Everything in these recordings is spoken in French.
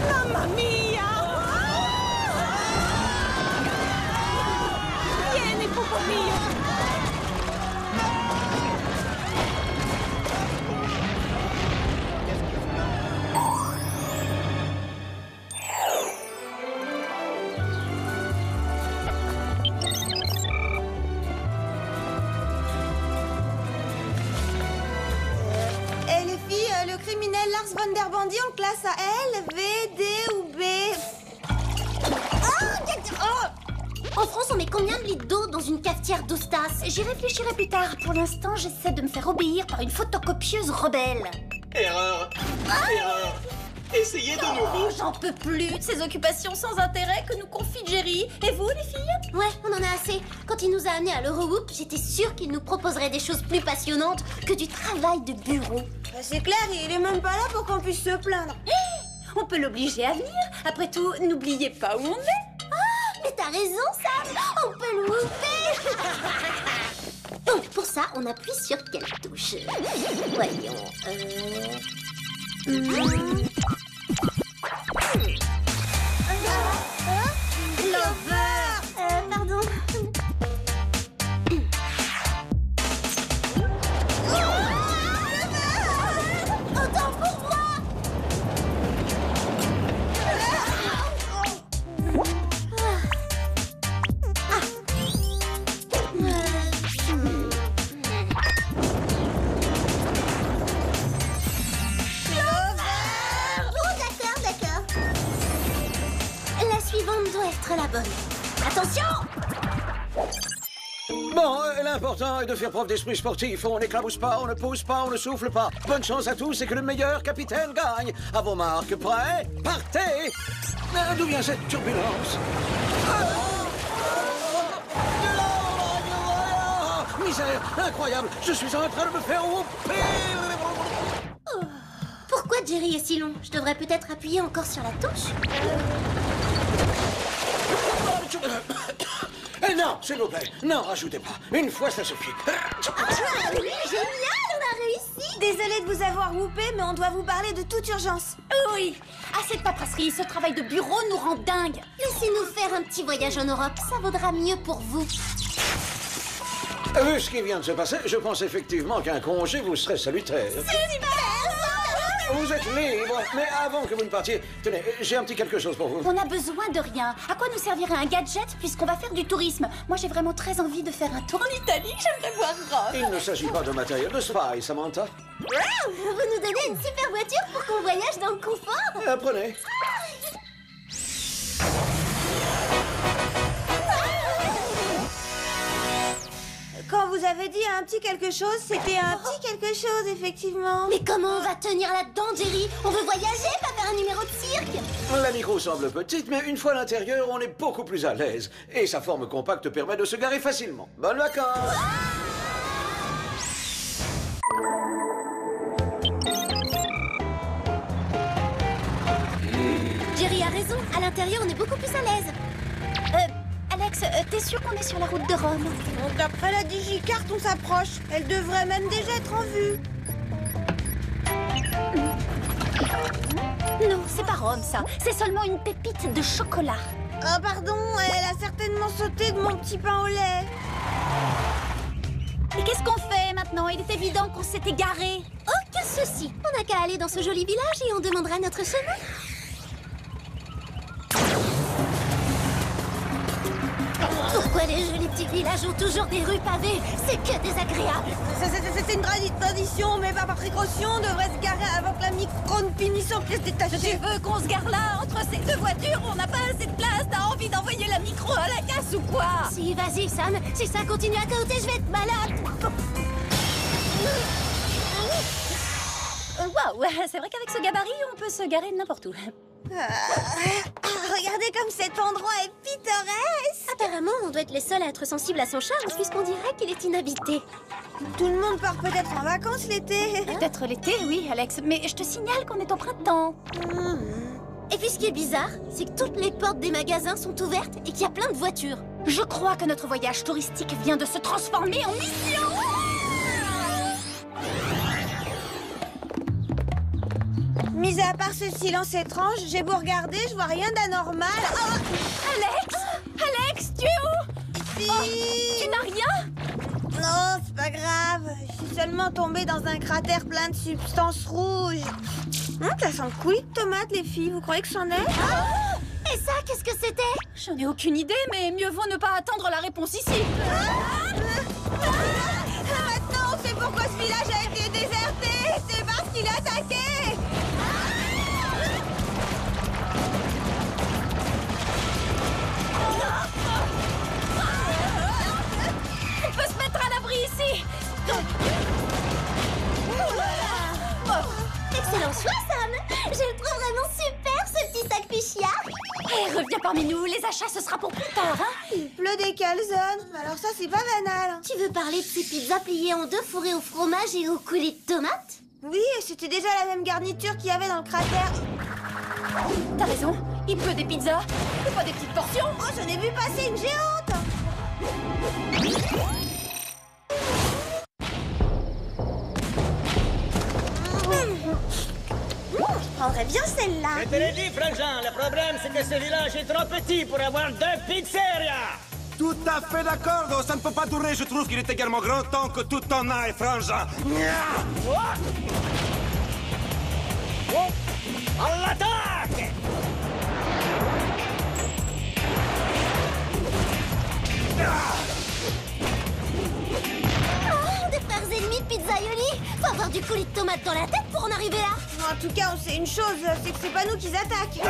Mamma mia! Vieni, pupo mio! Le criminel Lars von der Bandy, on le classe à L, V, D ou B? En France, on met combien de litres d'eau dans une cafetière d'Ostas? J'y réfléchirai plus tard. Pour l'instant, j'essaie de me faire obéir par une photocopieuse rebelle. Erreur. Erreur. Essayez de nouveau. Oh, j'en peux plus de ces occupations sans intérêt que nous confie Jerry. Et vous, les filles? Ouais, on en a assez. Quand il nous a amenés à l'Eurohoop, j'étais sûre qu'il nous proposerait des choses plus passionnantes que du travail de bureau. Bah, c'est clair, il est même pas là pour qu'on puisse se plaindre. On peut l'obliger à venir. Après tout, n'oubliez pas où on est. Ah, mais t'as raison, Sam. On peut le whooper. Donc, pour ça, on appuie sur quelle touche? Voyons. Pardon. Autant pour moi. D'accord. La suivante doit être la bonne. Attention! Bon, l'important est de faire preuve d'esprit sportif. On n'éclabousse pas, on ne pousse pas, on ne souffle pas. Bonne chance à tous et que le meilleur capitaine gagne. À vos marques, prêts? Partez! D'où vient cette turbulence? Misère, incroyable, je suis en train de me faire whooper. Pourquoi Jerry est si long? Je devrais peut-être appuyer encore sur la touche? Non, s'il vous plaît, non, rajoutez pas. Une fois, ça suffit. Génial, on a réussi! Désolée de vous avoir whoopé, mais on doit vous parler de toute urgence. Oui, assez de paperasserie. Ce travail de bureau nous rend dingue. Laissez-nous faire un petit voyage en Europe, ça vaudra mieux pour vous. Vu ce qui vient de se passer, je pense effectivement qu'un congé vous serait salutaire. C'est super! Vous êtes libre, mais avant que vous ne partiez, tenez, j'ai un petit quelque chose pour vous. On a besoin de rien. À quoi nous servirait un gadget puisqu'on va faire du tourisme? Moi, j'ai vraiment très envie de faire un tour en Italie. J'aimerais voir Rome. Il ne s'agit pas de matériel de spy, Samantha. Wow, vous nous donnez une super voiture pour qu'on voyage dans le confort? Prenez. Quand vous avez dit un petit quelque chose, c'était un petit quelque chose, effectivement. Mais comment on va tenir là-dedans, Jerry? On veut voyager, pas faire un numéro de cirque? La micro semble petite, mais une fois à l'intérieur, on est beaucoup plus à l'aise. Et sa forme compacte permet de se garer facilement. Bonnes vacances! Jerry a raison, à l'intérieur, on est beaucoup plus à l'aise. Alex, t'es sûr qu'on est sur la route de Rome? Donc d'après la digicarte, on s'approche. Elle devrait même déjà être en vue. Non, c'est pas Rome, ça. C'est seulement une pépite de chocolat. Oh pardon, elle a certainement sauté de mon petit pain au lait. Et qu'est-ce qu'on fait maintenant? Il est évident qu'on s'est égaré. Aucun souci. On n'a qu'à aller dans ce joli village et on demandera notre chemin. Pourquoi les jolis petits villages ont toujours des rues pavées? C'est que désagréable. C'est une tradition, mais par précaution, on devrait se garer avant que la micro ne finisse en pièces Tu détachées. veux qu'on se gare là, entre ces deux voitures? On n'a pas assez de place. T'as envie d'envoyer la micro à la casse ou quoi? Si, vas-y, Sam. Si ça continue à côté, je vais être malade. Waouh, c'est vrai qu'avec ce gabarit, on peut se garer n'importe où. Regardez comme cet endroit est pittoresque. Apparemment, on doit être les seuls à être sensibles à son charme, puisqu'on dirait qu'il est inhabité. Tout le monde part peut-être en vacances l'été. Peut-être l'été, oui, Alex. Mais je te signale qu'on est au printemps. Et puis ce qui est bizarre, c'est que toutes les portes des magasins sont ouvertes et qu'il y a plein de voitures. Je crois que notre voyage touristique vient de se transformer en mission. Mis à part ce silence étrange, j'ai beau regarder, je vois rien d'anormal. Oh, Alex, tu es où? ici. Tu n'as rien? Non, c'est pas grave. Je suis seulement tombée dans un cratère plein de substances rouges. Ça sent le coulis de tomate, les filles. Vous croyez que c'en est? Et ça, qu'est-ce que c'était? J'en ai aucune idée, mais mieux vaut ne pas attendre la réponse ici. Maintenant, on sait pourquoi ce village a été déserté. C'est parce qu'il a attaqué. On peut se mettre à l'abri ici. Excellent choix, Sam. Je le trouve vraiment super, ce petit sac Fuchsia. Hé, reviens parmi nous. Les achats, ce sera pour plus tard, hein? Il pleut des calzones. Alors ça, c'est pas banal. Tu veux parler de ces pizzas pliées en deux fourrées au fromage et au coulis de tomate? Oui, et c'était déjà la même garniture qu'il y avait dans le cratère. T'as raison. Il pleut des pizzas. Et pas des petites portions. Oh, j'en ai vu passer une géante. Je prendrais bien celle-là. Je te l'ai dit, Frangin, le problème c'est que ce village est trop petit pour avoir 2 pizzerias. Tout à fait d'accord, ça ne peut pas durer. Je trouve qu'il est également grand temps que tout en aille, Frangin. À l'attaque! Oh, des frères ennemis de Pizzaioli. Faut avoir du coulis de tomate dans la tête pour en arriver là. En tout cas, on sait une chose, c'est que c'est pas nous qu'ils attaquent.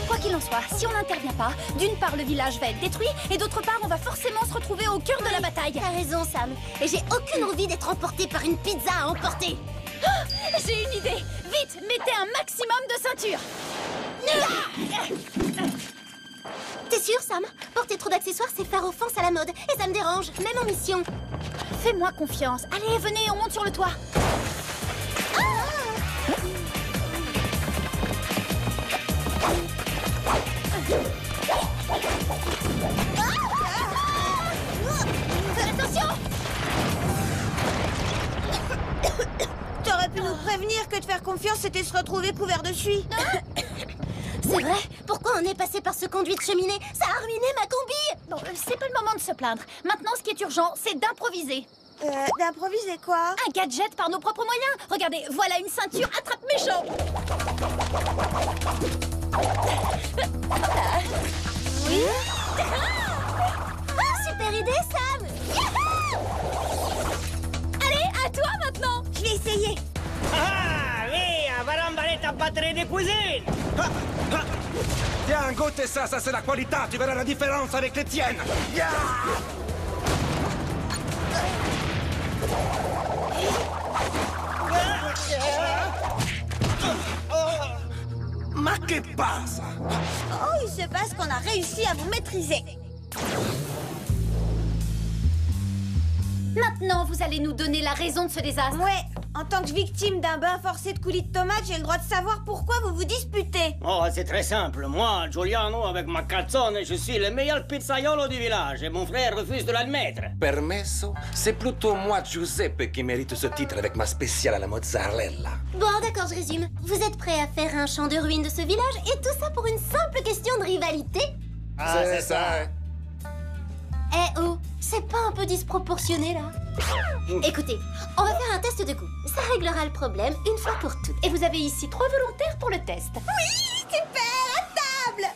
Quoi qu'il en soit, si on n'intervient pas, d'une part le village va être détruit et d'autre part on va forcément se retrouver au cœur de la bataille. T'as raison, Sam. Et j'ai aucune envie d'être emportée par une pizza à emporter. J'ai une idée. Vite, mettez un maximum de ceinture. T'es sûr, Sam? Porter trop d'accessoires, c'est faire offense à la mode. Et ça me dérange, même en mission. Fais-moi confiance. Allez, venez, on monte sur le toit. Attention! T'aurais pu nous prévenir que de faire confiance, c'était se retrouver couvert de suie. C'est vrai? Pourquoi on est passé par ce conduit de cheminée? Ça a ruiné ma combi! Bon, c'est pas le moment de se plaindre. Maintenant, ce qui est urgent, c'est d'improviser. D'improviser quoi? Un gadget par nos propres moyens. Regardez, voilà une ceinture attrape-méchant. Oui? Ah, super idée, Sam! Allez, à toi maintenant. Je vais essayer. Ah, via, va remballer ta batterie de cuisine. Tiens, goûte ça, ça c'est la qualité. Tu verras la différence avec les tiennes. Ma que passe? Oh, il se passe qu'on a réussi à vous maîtriser. Maintenant, vous allez nous donner la raison de ce désastre. Ouais, en tant que victime d'un bain forcé de coulis de tomate, j'ai le droit de savoir pourquoi vous vous disputez. Oh, c'est très simple. Moi, Giuliano, avec ma calzone, je suis le meilleur pizzaiolo du village et mon frère refuse de l'admettre. Permesso? C'est plutôt moi, Giuseppe, qui mérite ce titre avec ma spéciale à la mozzarella. Bon, d'accord, je résume. Vous êtes prêts à faire un champ de ruines de ce village et tout ça pour une simple question de rivalité? Ah, c'est ça. Eh oh, c'est pas un peu disproportionné là? Écoutez, on va faire un test de goût. Ça réglera le problème une fois pour toutes. Et vous avez ici 3 volontaires pour le test. Oui, super, à table.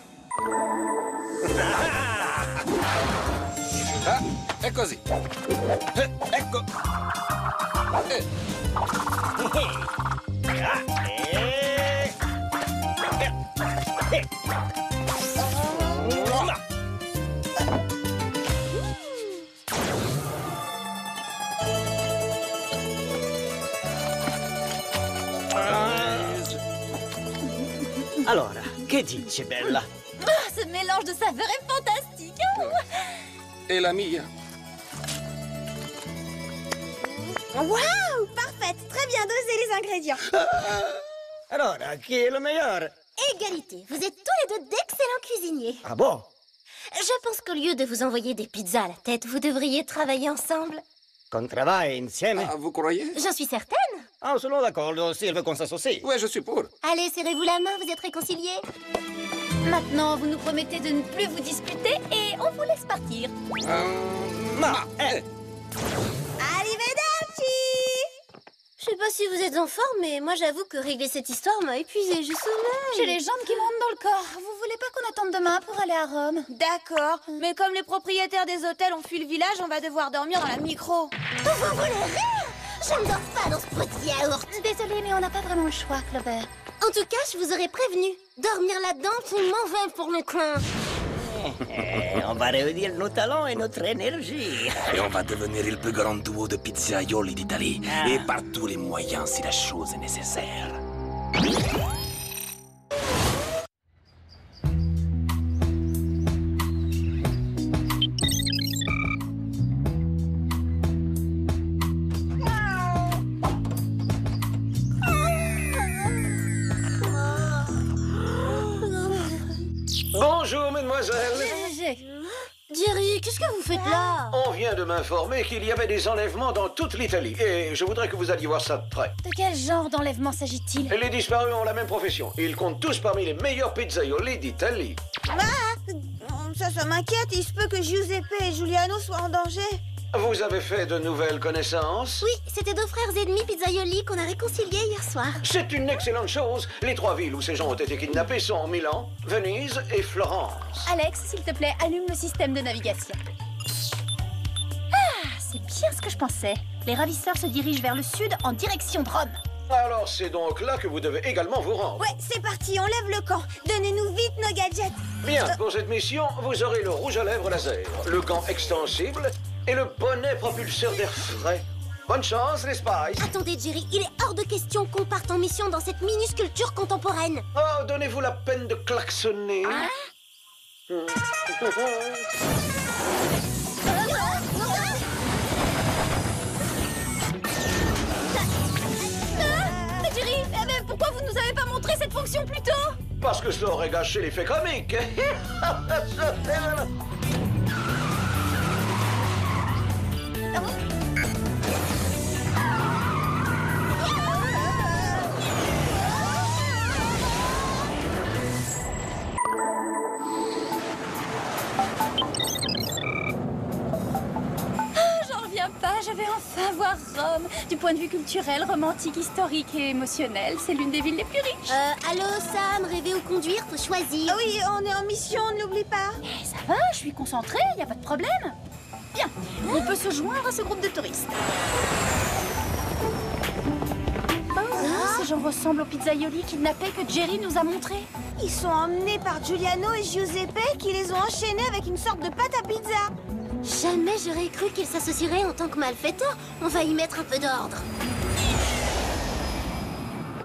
Ah, è così. Ecco. Allora, che dici, bella? Ah, ce mélange de saveurs est fantastique. E la mia? Waouh, parfaite. Très bien dosé les ingrédients. Allora, chi è le meilleur? Égalité, vous êtes tous les deux d'excellents cuisiniers. Ah bon? Je pense qu'au lieu de vous envoyer des pizzas à la tête, vous devriez travailler ensemble. Qu'on travaille insieme. Ah, vous croyez? J'en suis certaine. Ah, selon d'accord, si elle veut qu'on s'associe. Ouais, je suis pour. Allez, serrez-vous la main, vous êtes réconciliés? Maintenant, vous nous promettez de ne plus vous disputer et on vous laisse partir. Arrivederci! Je sais pas si vous êtes en forme, mais moi j'avoue que régler cette histoire m'a épuisée, je sommeille. J'ai les jambes qui montent dans le corps. Vous voulez pas qu'on attende demain pour aller à Rome? D'accord, mais comme les propriétaires des hôtels ont fui le village, on va devoir dormir dans la micro. Vous voulez rire? Je ne dors pas dans ce pot de yaourt. Désolée, mais on n'a pas vraiment le choix, Clover. En tout cas, je vous aurais prévenu. Dormir là-dedans, c'est mauvais pour le coin. On va réunir nos talents et notre énergie. Et on va devenir le plus grand duo de pizzaioli d'Italie. Et par tous les moyens si la chose est nécessaire. Bonjour, mesdemoiselles. Jerry, qu'est-ce que vous faites là? On vient de m'informer qu'il y avait des enlèvements dans toute l'Italie. Et je voudrais que vous alliez voir ça de près. De quel genre d'enlèvement s'agit-il? Les disparus ont la même profession. Ils comptent tous parmi les meilleurs pizzaioli d'Italie. Ça m'inquiète. Il se peut que Giuseppe et Giuliano soient en danger. Vous avez fait de nouvelles connaissances? Oui, c'était deux frères ennemis pizzaioli qu'on a réconciliés hier soir. C'est une excellente chose. Les trois villes où ces gens ont été kidnappés sont Milan, Venise et Florence. Alex, s'il te plaît, allume le système de navigation. Ah, c'est bien ce que je pensais. Les ravisseurs se dirigent vers le sud en direction de Rome. Alors c'est donc là que vous devez également vous rendre. Ouais, c'est parti, on lève le camp. Donnez-nous vite nos gadgets. Bien, pour cette mission, vous aurez le rouge à lèvres laser, le gant extensible et le bonnet propulseur d'air frais. Bonne chance, les Spice. Attendez, Jerry, il est hors de question qu'on parte en mission dans cette mini-sculpture contemporaine. Oh, donnez-vous la peine de klaxonner. Mais Jerry, mais pourquoi vous nous avez pas montré cette fonction plus tôt? Parce que ça aurait gâché l'effet comique. J'en reviens pas, je vais enfin voir Rome. Du point de vue culturel, romantique, historique et émotionnel, c'est l'une des villes les plus riches. Allô, Sam, rêver ou conduire, faut choisir. Ah oui, on est en mission, ne l'oublie pas. Eh, ça va, je suis concentrée, y a pas de problème. Bien, on peut se joindre à ce groupe de touristes. Ces gens ressemblent aux pizzaioli kidnappés que Jerry nous a montrés. Ils sont emmenés par Giuliano et Giuseppe qui les ont enchaînés avec une sorte de pâte à pizza. Jamais j'aurais cru qu'ils s'associeraient en tant que malfaiteurs. On va y mettre un peu d'ordre.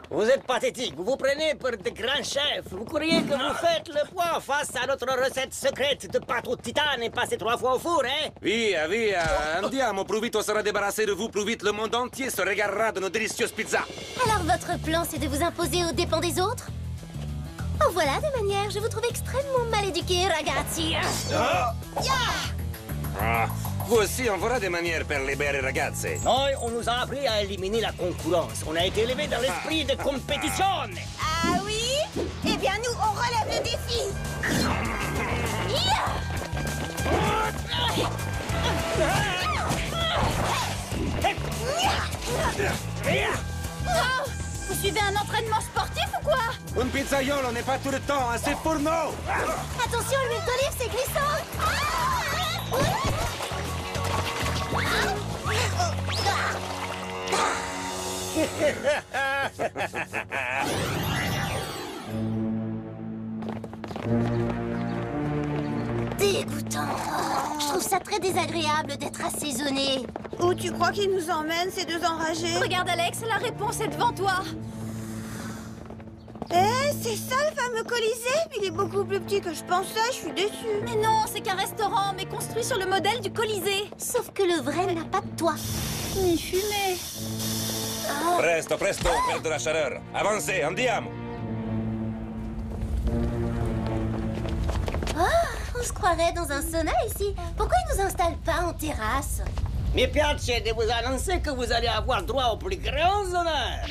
Vous êtes pathétique, vous vous prenez pour de grands chefs. Vous croyez que vous faites le poids face à notre recette secrète de pâte au titane et passé 3 fois au four, hein? Via, via. Andiamo, plus vite on sera débarrassé de vous, plus vite le monde entier se regardera de nos délicieuses pizzas. Alors votre plan, c'est de vous imposer aux dépens des autres? En voilà des manières, je vous trouve extrêmement mal éduqués, ragazzi. Vous aussi, on verra des manières per le belle ragazze. Noi, on nous a appris à éliminer la concurrence. On a été élevés dans l'esprit de compétition. Ah oui? Eh bien nous, on relève le défi. Vous suivez un entraînement sportif ou quoi? Un pizzaiolo n'est pas tout le temps, hein, c'est pour nous. Attention, l'huile d'olive, c'est glissant. Dégoûtant. Je trouve ça très désagréable d'être assaisonné. Où tu crois qu'ils nous emmènent, ces deux enragés? Regarde Alex, la réponse est devant toi. Eh, c'est ça le fameux Colisée? Il est beaucoup plus petit que je pensais, je suis déçue. Mais non, c'est qu'un restaurant, mais construit sur le modèle du Colisée. Sauf que le vrai n'a pas de toit. Ni fumée. Presto, presto, per de la chaleur. Avancez, andiamo. On se croirait dans un sauna ici. Pourquoi ils nous installent pas en terrasse? Mi piace de vous annoncer que vous allez avoir droit aux plus grands honneurs.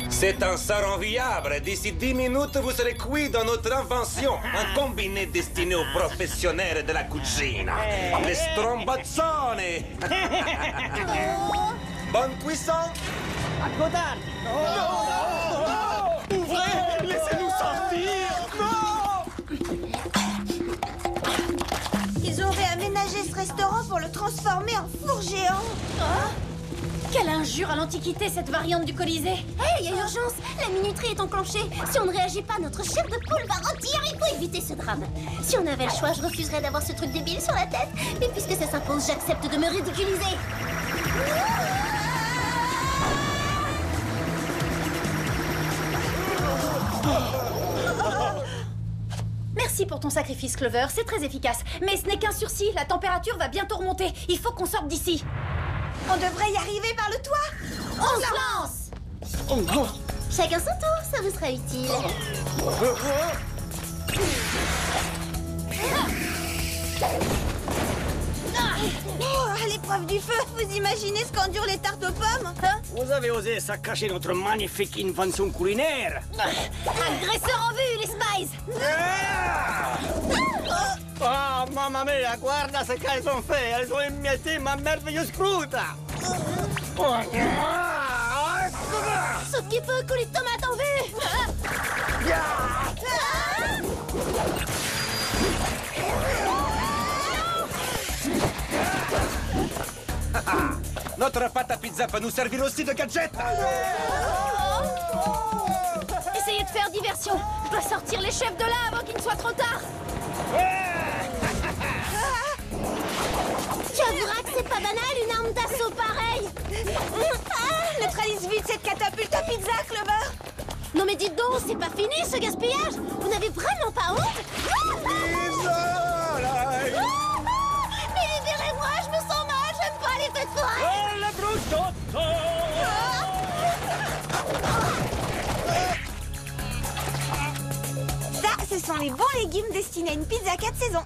C'est un sort enviable. D'ici 10 minutes, vous serez cuit dans notre invention. Un combiné destiné aux professionnels de la cuisine. Les strombozzone. Bonne cuisson. À Godard. Ouvrez! Laissez-nous sortir! Ils ont réaménagé ce restaurant pour le transformer en four géant. Quelle injure à l'Antiquité, cette variante du Colisée. Hé, il y a urgence. La minuterie est enclenchée. Si on ne réagit pas, notre chef de poule va rôtir. Il faut éviter ce drame. Si on avait le choix, je refuserais d'avoir ce truc débile sur la tête. Mais puisque ça s'impose, j'accepte de me ridiculiser. Merci pour ton sacrifice, Clover, c'est très efficace. Mais ce n'est qu'un sursis, la température va bientôt remonter. Il faut qu'on sorte d'ici. On devrait y arriver par le toit. On se lance. Chacun son tour, ça vous sera utile. Oh, à l'épreuve du feu, vous imaginez ce qu'endurent les tartes aux pommes? Vous avez osé saccager notre magnifique invention culinaire. Agresseur en vue, les Spies. Oh, mamma mia, guarda ce qu'elles ont fait. Elles ont émietté ma merveilleuse croûte. Sauf qu'il peut, coulis de tomates en vue. Notre pâte à pizza peut nous servir aussi de gadget. Essayez de faire diversion. Je dois sortir les chefs de là avant qu'il ne soit trop tard. Tu avoueras que c'est pas banal, une arme d'assaut pareille. Neutralise vite cette catapulte à pizza, Clover. Non mais dites donc, c'est pas fini ce gaspillage. Vous n'avez vraiment pas honte? Mais libérez-moi, je me sens mal, j'aime pas les fêtes foraines. Le bruschotto. Ça, ce sont les bons légumes destinés à une pizza 4 saisons.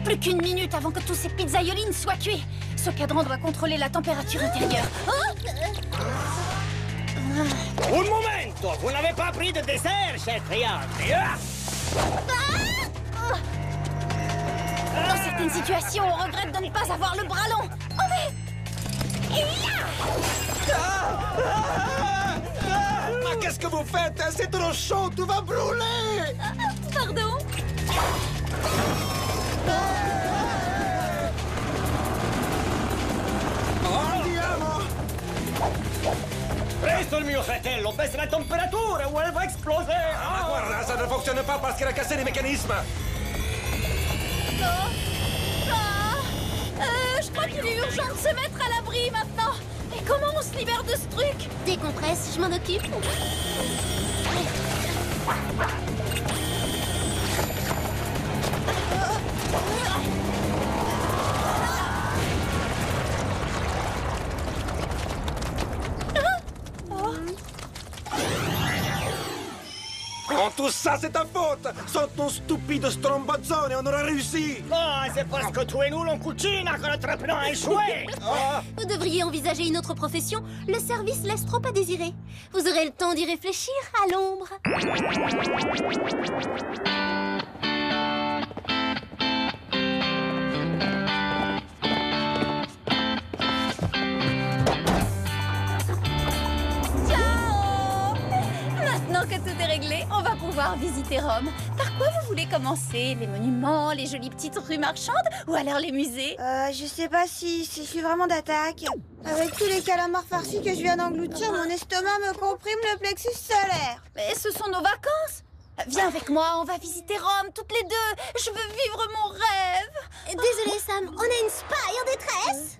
Plus qu'une minute avant que tous ces pizzaiolines soient cuits. Ce cadran doit contrôler la température intérieure. Un momento, vous n'avez pas pris de dessert, chef Triangle. Dans certaines situations, on regrette de ne pas avoir le bras long. Oh mais... Ah, qu'est-ce que vous faites? C'est trop chaud, tout va brûler. Pardon? Andiamo! Presto il mio fratello, baisse la temperatura ou elle va exploser. Ah, guarda, ça ne fonctionne pas parce qu'elle a cassé les mécanismes. Je crois qu'il est urgent de se mettre à l'abri maintenant. Et comment on se libère de ce truc? Décompresse, je m'en occupe. Oh, tout ça, c'est ta faute! Sans ton stupide strombozzone, on aurait réussi! Oh, c'est parce que tu es nul en cucina que notre plan a échoué. Vous devriez envisager une autre profession. Le service laisse trop à désirer. Vous aurez le temps d'y réfléchir à l'ombre. Maintenant que tout est réglé, on va pouvoir visiter Rome. Par quoi vous voulez commencer? Les monuments, les jolies petites rues marchandes ou alors les musées? Je sais pas si je suis vraiment d'attaque. Avec tous les calamars farcis que je viens d'engloutir, mon estomac me comprime le plexus solaire. Mais ce sont nos vacances. Viens avec moi, on va visiter Rome toutes les deux. Je veux vivre mon rêve. Désolée Sam, on a une spy en détresse.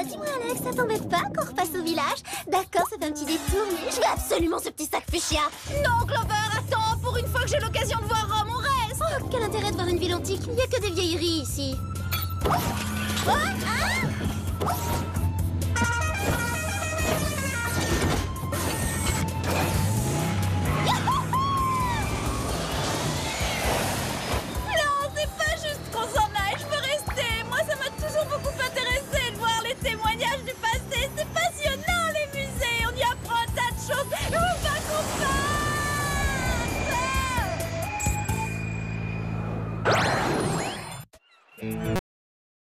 Dis-moi Alex, ça t'embête pas qu'on repasse au village? D'accord, ça fait un petit détour, mais je veux absolument ce petit sac fuchsia. Non, Clover, attends. Pour une fois que j'ai l'occasion de voir Rome, on reste. Oh, quel intérêt de voir une ville antique? Il n'y a que des vieilleries ici. Ah